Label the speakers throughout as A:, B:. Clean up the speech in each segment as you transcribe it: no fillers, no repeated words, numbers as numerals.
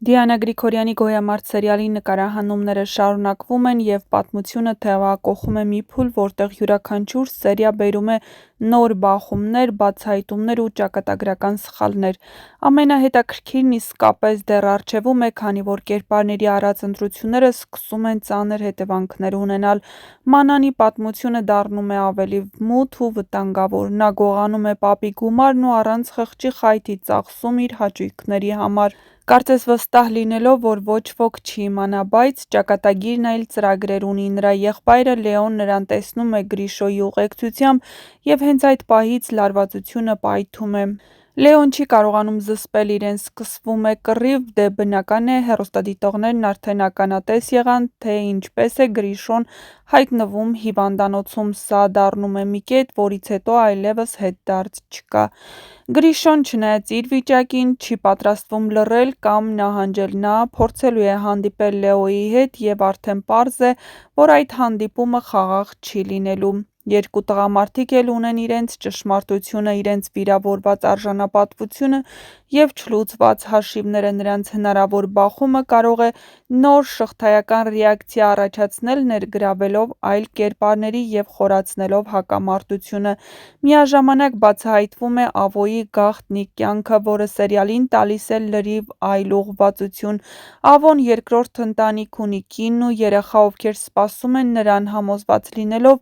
A: Դիանա Գրիգորյանի «Գոյամարտ» սերիալի նկարահանումները շարունակվում են և պատմությունը տեղափոխում է մի փուլ, որտեղ յուրաքանչյուր սերիա բերում է նոր բախումներ, բացահայտումներ ու ճակատագրական սխալներ։ Ամենահետաքրքիրն իսկապես դեռ առջևում է, քանի որ կերպարների արած ընտրությունները սկսում են ծանր հետևանքներ ունենալ։ Մանանի պատմությունը դառնում է ավելի մութ ու վտանգավոր։ Նա գողանում է պապի գումարն ու առանց խղճի խայթի ծախսում իր հաճույքների համար։ Կարծես վստահ լինելով, որ ոչ ոք չի իմանա, բայց ճակատագիրն այլ ծրագրեր ունի։ Նրա եղբայրը Լեոն նրան տեսնում է Գրիշոյի ուղեկցությամբ և հենց այդ պահից լարվածությունը պայթում է։ Լեոն չի կարողանում զսպել իրեն, սկսվում է կռիվ, դե բնական է, հեռուստադիտողներն արդեն ականատես եղան, թե ինչպես է Գրիշոն հայտնվում հիվանդանոցում։ Սա դառնում է մի կետ, որից հետո այլևս հետդարձ չկա։ Գրիշոն, չնայած իր վիճակին, չի պատրաստվում լռել կամ նահանջել։ Նա փորձելու է հանդիպել Լեոյի հետ և արդեն պարզ է, որ այդ հանդիպումը խաղաղ չի լինելու։ Երկու տղամարդիկ էլ ունեն իրենց ճշմարտությունը, իրենց վիրավորված արժանապատվությունը և չլուծված հաշիվները։ Նրանց հնարավոր բախումը կարող է նոր շղթայական ռեակցիա առաջացնել՝ ներգրավելով այլ կերպարների և խորացնելով հակամարտությունը։ Միաժամանակ բացահայտվում է Ավոյի գաղտնի կյանքը, որը սերիալին տալիս է լրիվ այլ ուղղվածություն։ Ավոն երկրորդ ընտանիք ունի, կին ու երեխա, ովքեր սպասում են նրան՝ համոզված լինելով,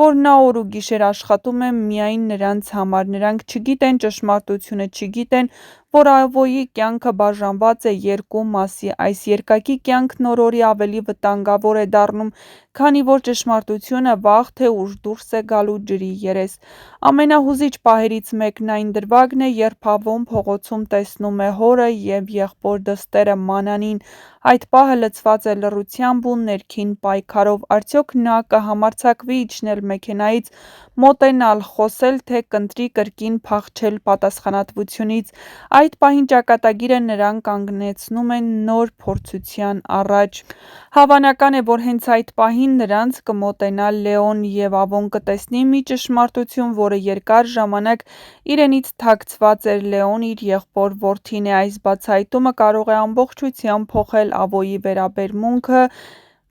A: որ նա օր ու գիշեր աշխատում է միայն նրանց համար։ Նրանք չգիտեն ճշմարտությունը, չգիտեն, որ Ավոյի կյանքը բաժանված է երկու մասի։ Այս երկակի կյանքն օր-օրի ավելի վտանգավոր է դառնում, քանի որ ճշմարտությունը վաղ թե ուշ դուրս է գալու ջրի երես։ Ամենահուզիչ պահերից մեկն այն դրվագն է, երբ Ավոն փողոցում տեսնում է հորը և եղբոր դստերը՝ Մանանին։ Այդ պահը լցված է լռությամբ ու ներքին պայքարով։ Արդյոք նա կհամարձակվի իջնել մեքենայից, մոտենալ, խոսել, թե կընտրի կրկին փախչել պատասխանատվությունից։ Այդ պահին ճակատագիրը նրան կանգնեցնում է նոր փորձության առաջ։ Հավանական է, որ հենց այդ պահին նրանց կմոտենա Լեոն, և Ավոն կտեսնի մի ճշմարտություն, որը երկար ժամանակ իրենից թաքցված էր։ Լեոն իր եղբոր որդին է։ Այս բացահայտումը կարող է ամբողջությամբ փոխել Ավոյի վերաբերմունքը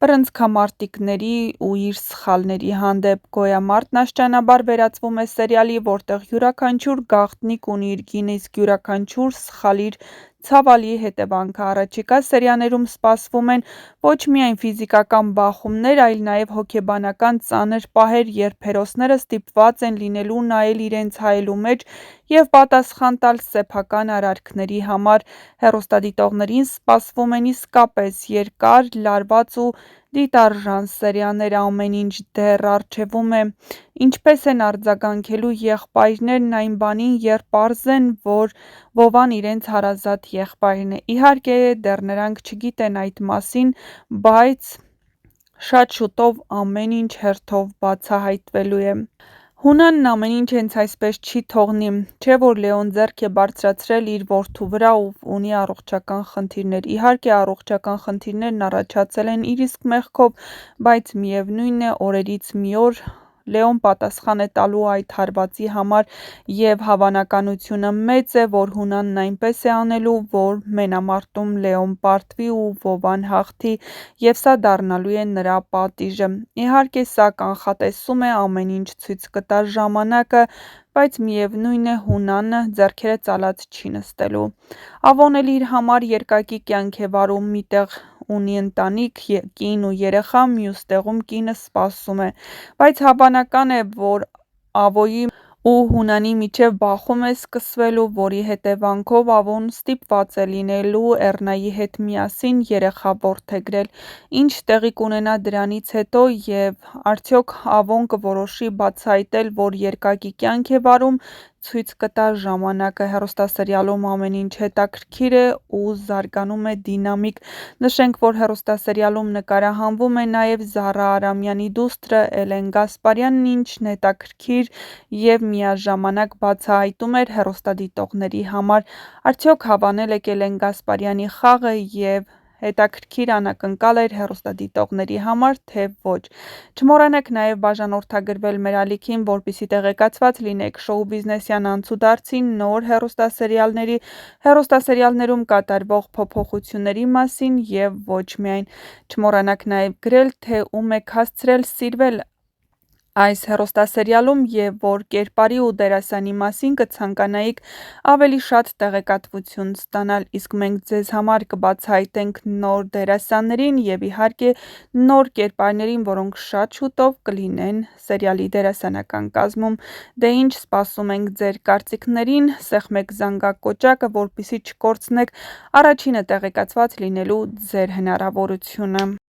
A: բռնցքամարտիկների ու իր սխալների հանդեպ։ Գոյամարտն աստիճանաբար վերածվում է սերիալի, որտեղ յուրաքանչյուր գաղտնիք ունի իր գինը, իսկ յուրաքանչյուր սխալ իր ցավալի հետևանքը։ Առաջիկա սերիաներում սպասվում են ոչ միայն ֆիզիկական բախումներ, այլ նաև հոգեբանական ծանր պահեր, երբ հերոսները ստիպված են լինելու նայել իրենց հայելու մեջ և պատասխան տալ սեփական արարքների համար։ Հեռուստադիտողներին սպասվում են իսկապես երկար, լարված ու դիտարժան սերիաներ։ Ամեն ինչ դեռ առջևում է։ Ինչպե՞ս են արձագանքելու եղբայրներն այն բանին, երբ պարզ է, որ Վովան իրենց հարազատ եղբայրն է։ Իհարկե, դեռ նրանք չգիտեն այդ մասին, բայց շատ շուտով ամեն ինչ հերթով բացահայտվելու է։ Հունանն ամեն ինչ հենց այսպես չի թողնի։ Չէ՞ որ Լեոն ձեռք է բարձրացրել իր որդու վրա ու ունի առողջական խնդիրներ։ Իհարկե, առողջական խնդիրներն առաջացել են իր իսկ մեղքով, բայց միևնույն է, օրերից մի օր Լեոն պատասխան է տալու այդ հարվածի համար, և հավանականությունը մեծ է, որ Հունանն այնպես է անելու, որ մենամարտում Լեոն պարտվի ու Վովան հաղթի, և սա դառնալու է նրա պատիժը։ Իհարկե, սա կանխատեսում է, ամեն ինչ ցույց կտա ժամանակը, բայց միևնույն է, Հունանը ձեռքերը ծալած չի նստելու։ Ավոն էլ իր համար երկակի կյանք է վարում։ Մի տեղ ունի ընտանիք, կին ու երեխա, մյուս տեղում կինը սպասում է։ Բայց հավանական է, որ Ավոյի ու Հունանի միջև բախում է սկսվելու, որի հետևանքով Ավոն ստիպված է լինելու Էռնայի հետ միասին երեխա որդեգրել։ Ինչ տեղի կունենա դրանից հետո, և արդյոք Ավոն կորոշի բացահայտել, որ երկակի կյանք է վարում, ցույց կտա ժամանակը։ Հեռուստասերիալում ամեն ինչ հետաքրքիր է ու զարգանում է դինամիկ։ Նշենք, որ հեռուստասերիալում նկարահանվում է նաև Զառա Արամյանի դուստրը Էլեն Գասպարյանն, ինչն հետաքրքիր և միաժամանակ բացահայտում էր հեռուստադիտողների համար։ Արդյոք հավանել եք Էլեն Գասպարյանի խաղը և հետաքրքիր անակնկալ էր հեռուստադիտողների համար, թե ոչ։ Չմոռանաք նաև բաժանորդագրվել մեր ալիքին, որպեսզի տեղեկացված լինեք շոու բիզնեսյան անցուդարձի, նոր հեռուստասերիալներում կատարվող փոփոխությունների մասին և ոչ միայն։ Չմոռանաք նաև գրել, թե ում եք հասցրել սիրվել այս հեռուստասերիալում և որ կերպարի ու դերասանի մասին կցանկանայիք ավելի շատ տեղեկատվություն ստանալ, իսկ մենք ձեզ համար կբացահայտենք նոր դերասաններին և իհարկե նոր կերպարներին, որոնք շատ շուտով կլինեն սերիալի դերասանական կազմում։ Դե ինչ, սպասում ենք ձեր կարծիքներին, սեղմեք զանգակոճակը, որպեսզի չկորցնեք առաջինը տեղեկացված լինելու ձեր հնարավորությունը։